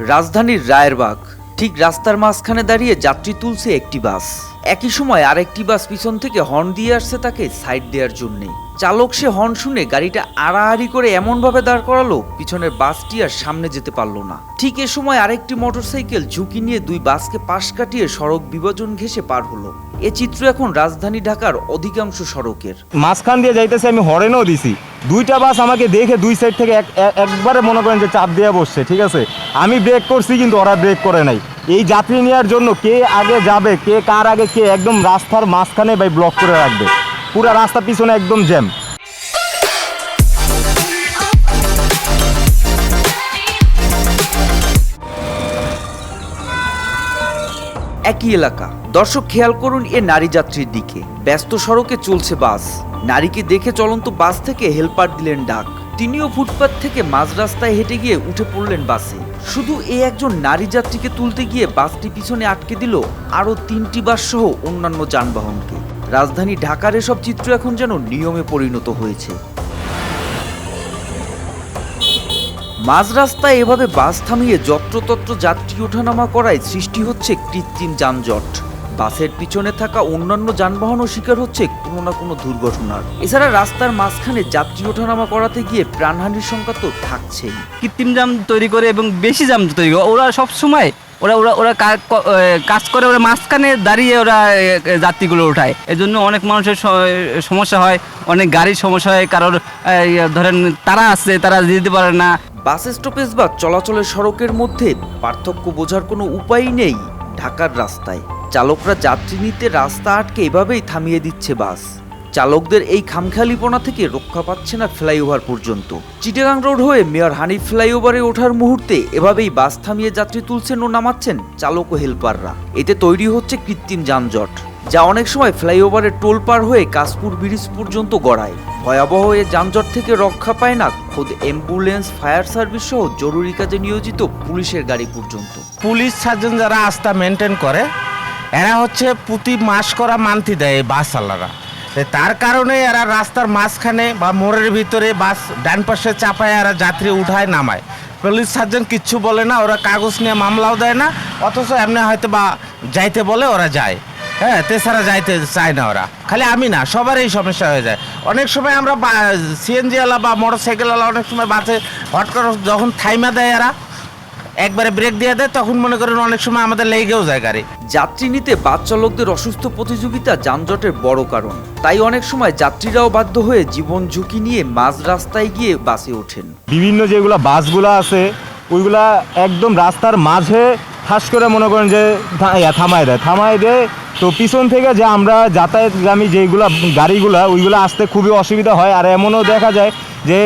রাজধানীর রায়েরবাগ ঠিক রাস্তার মাঝখানে দাঁড়িয়ে যাত্রী তুলছে একটি বাস। একই সময় আরেকটি বাস পিছন থেকে হর্ন দিয়ে আসছে তাকে সাইড দেওয়ার জন্য। চালক সে হর্ন শুনে গাড়িটা আড়াআড়ি করে এমনভাবে দাঁড় করালো পিছনের বাসটি আর সামনে যেতে পারলো না। ঠিক এ সময় আরেকটি মোটরসাইকেল ঝুঁকি নিয়ে দুই বাসকে পাশ কাটিয়ে সড়ক বিভাজন ঘেঁষে পার হলো। এ চিত্র এখন রাজধানী ঢাকার অধিকাংশ সড়কের। মাঝখান দিয়ে যাইতেছে, আমি হরেনও দিছি, দুইটা বাস আমাকে দেখে দুই সাইড থেকে একবারে মনে করেন যে চাপ দিয়ে বসছে, ঠিক আছে। আমি ব্রেক করছি কিন্তু ওরা ব্রেক করে নাই। এই যাত্রী নেওয়ার জন্য কে আগে যাবে, কে কার আগে, কে একদম রাস্তার মাঝখানে ভাই ব্লক করে রাখবে, পুরো রাস্তা পিছনে একদম জ্যাম। একই এলাকা। দর্শক খেয়াল করুন এ নারী যাত্রীর দিকে। ব্যস্ত সড়কে চলছে বাস। নারীকে দেখে চলন্ত বাস থেকে হেলপার দিলেন ডাক। তিনিও ফুটপাত থেকে মাঝ রাস্তায় হেঁটে গিয়ে উঠে পড়লেন বাসে। শুধু এই একজন নারী যাত্রীকে তুলতে গিয়ে বাসটি পিছনে আটকে দিল আরও 3টি বাস সহ অন্যান্য যানবাহনকে। রাজধানী ঢাকার এসব চিত্র এখন যেন নিয়মে পরিণত হয়েছে। মাঝ রাস্তায় এভাবে বাস থামিয়ে যত্রতত্র যাত্রী ওঠানামা করায় সৃষ্টি হচ্ছে কৃত্রিম যানজট। বাসের পিছনে থাকা অন্যান্য যানবাহনও শিকার হচ্ছে কোনো না কোনো দুর্ঘটনার। এছাড়া রাস্তার মাঝখানে যাত্রী ওঠানামা করাতে গিয়ে প্রাণহানির সংখ্যা তো থাকছেই। কৃত্রিম জাম তৈরি করে এবং বেশি জাম তৈরি করে ওরা সবসময় ওরা কাজ করে, ওরা মাঝখানে দাঁড়িয়ে ওরা যাত্রীগুলো ওঠায়। এজন্য অনেক মানুষের সমস্যা হয়, অনেক গাড়ির সমস্যা হয়। কারোর ধরেন তারা আছে, তারা যেতে পারে না। বাস স্টপেজ বা চলাচলের সড়কের মধ্যে পার্থক্য বোঝার কোনো উপায়ই নেই ঢাকার রাস্তায়। চালকরা যাত্রী নিতে রাস্তা আটকে এভাবেই থামিয়ে দিচ্ছে বাস। চালকদের এই খামখেয়ালিপনা থেকে রক্ষা পাচ্ছে না ফ্লাইওভার পর্যন্ত। চিটাগাং রোড হয়ে মেয়র হানিফ ফ্লাইওভারে ওঠার মুহূর্তে এভাবেই বাস থামিয়ে যাত্রী তুলছেন ও নামাচ্ছেন চালক ও হেলপাররা। এতে তৈরি হচ্ছে কৃত্রিম যানজট, যা অনেক সময় ফ্লাইওভারের টোল পার হয়ে কাশপুর ব্রিজ পর্যন্ত গড়ায়। ভয়াবহ এ যানজট থেকে রক্ষা পায় না খোদ অ্যাম্বুলেন্স, ফায়ার সার্ভিস সহ জরুরি কাজে নিয়োজিত পুলিশের গাড়ি পর্যন্ত। পুলিশ সার্জন যারা রাস্তা মেনটেন করে এরা হচ্ছে প্রতি মাস করা মান্থলি দেয় বাস চালারা। তার কারণে এরা রাস্তার মাঝখানে বা মোড়ের ভিতরে বাস ডান পাশে চাপায় এরা যাত্রী উঠায় নামায়। পুলিশ সার্জন কিচ্ছু বলে না, ওরা কাগজ নিয়ে মামলাও দেয় না, অথচ এমনি হয়তো বা যাইতে বলে ওরা যায়। হ্যাঁ, তেছাড়া যাইতে চায় না ওরা। খালি আমি না, সবারই সমস্যা হয়ে যায়। অনেক সময় আমরা সিএনজিওয়ালা বা মোটরসাইকেলওয়ালা অনেক সময় বাসে হট করে যখন থাইমা দেয় এরা একবারে ব্রেক দিয়ে দেয়, তখন মনে করেন অনেক সময় আমাদের লেগেও যায় গাড়ি। যাত্রী নিতে বাস চালকদের অসুস্থ প্রতিযোগিতা যানজটের বড় কারণ। তাই অনেক সময় যাত্রীরাও বাধ্য হয়ে জীবন ঝুঁকি নিয়ে মাঝ রাস্তায় গিয়ে বাসে ওঠেন। বিভিন্ন যেগুলো বাসগুলো আছে ওইগুলা একদম রাস্তার মাঝে ঠাস করে মনে করেন যে থামায় দেয়। তো পিছন থেকে যে আমরা যাতায়াতগামী যেগুলো গাড়িগুলা ওইগুলো আসতে খুবই অসুবিধা হয়। আর এমনও দেখা যায় যে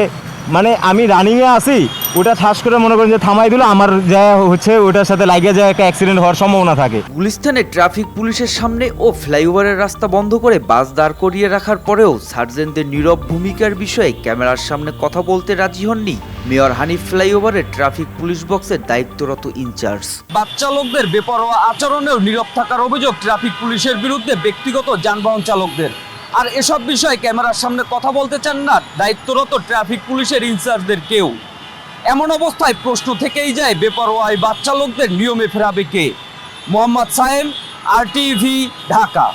মানে আমি রানিংয়ে আসি, ওটা ঠাস করে মনে করেন যে থামাই দিল, আমার যা হচ্ছে ওটার সাথে লাগিয়ে যায়, একটা অ্যাক্সিডেন্ট হওয়ার সম্ভাবনা থাকে। গুলিস্তানে ট্রাফিক পুলিশের সামনে ও ফ্লাইওভারের রাস্তা বন্ধ করে বাস দাঁড় করিয়ে রাখার পরেও সার্জেন্টদের নীরব ভূমিকার বিষয়ে ক্যামেরার সামনে কথা বলতে রাজি হননি মেয়র হানিফ ফ্লাইওভারের ট্রাফিক পুলিশ বক্সের দায়িত্বরত ইনচার্জ। বাস চালকদের বেপরোয়া আচরণেও নীরব থাকার অভিযোগ ট্রাফিক পুলিশের বিরুদ্ধে ব্যক্তিগত যানবাহন চালকদের। আর এসব বিষয়ে ক্যামেরার সামনে কথা বলতে চান না দায়িত্বরত ট্রাফিক পুলিশের ইনচার্জদের কেউ। এমন অবস্থায় প্রশ্ন থেকেই যায় বেপরোয়া বাস চালকদের নিয়মে ফেরাবে কে? মোহাম্মদ সায়েম, RTV, ঢাকা।